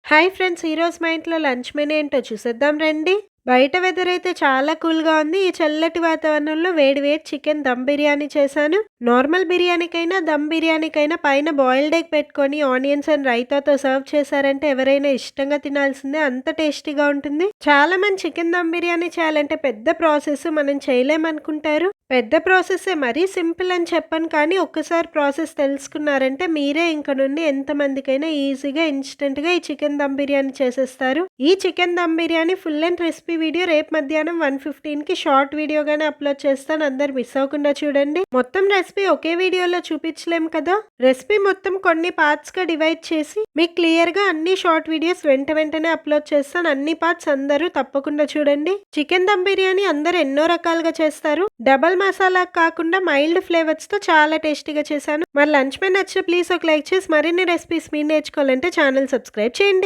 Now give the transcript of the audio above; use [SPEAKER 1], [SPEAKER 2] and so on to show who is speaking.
[SPEAKER 1] Hi friends! ఈరోజు మా ఇంట్లో లంచ్ మెనూ ఏంటో చూసేద్దాం రండి. బయట వెదర్ అయితే చాలా కూల్‌గా ఉంది. ఈ చల్లటి వాతావరణంలో వేడి వేడి చికెన్ దమ్ బిర్యానీ చేశాను. నార్మల్ బిర్యానీకైనా, దమ్ బిర్యానీకైనా పైన బాయిల్డ్ ఎగ్ పెట్టుకొని ఆనియన్స్ అండ్ రైతాతో సర్వ్ చేశారంటే ఎవరైనా ఇష్టంగా తినాల్సిందే. అంత టేస్టీగా ఉంటుంది. చాలా మంది చికెన్ దమ్ బిర్యానీ చేయాలంటే పెద్ద ప్రాసెస్, మనం చేయలేమనుకుంటారు. పెద్ద ప్రాసెసే, మరీ సింపుల్ అని చెప్పను కానీ ఒక్కసారి ప్రాసెస్ తెలుసుకున్నారంటే మీరే ఇంక నుండి ఎంతమందికైనా ఈజీగా, ఇన్‌స్టంట్‌గా ఈ చికెన్ దమ్ బిర్యానీ చేసేస్తారు. ఈ chicken dum biryani full length recipe video రేపు మధ్యాహ్నం 1:15కి షార్ట్ వీడియోగానే అప్లోడ్ చేస్తాను. అందరూ మిస్ అవ్వకుండా చూడండి. మొత్తం రెసిపీ ఒకే వీడియోలో చూపించలేం కదా! రెసిపీ మొత్తం కొన్ని పార్ట్స్‌గా డివైడ్ చేసి మీకు క్లియర్‌గా అన్ని షార్ట్ వీడియోస్ వెంటనే అప్లోడ్ చేస్తాను. అన్ని పార్ట్స్ అందరూ తప్పకుండా చూడండి. చికెన్ దమ్ బిర్యానీ అందరూ ఎన్నో రకాలుగా చేస్తారు. డబల్ మసాలా కాకుండా మైల్డ్ ఫ్లేవర్స్‌తో చాలా టేస్టీగా చేశాను. మరి లంచ్ మెనూ నచ్చితే ప్లీజ్ ఒక లైక్ చేసి మరిన్ని రెసిపీస్ మీరు నేర్చుకోవాలంటే ఛానల్ సబ్స్క్రైబ్ చేయండి.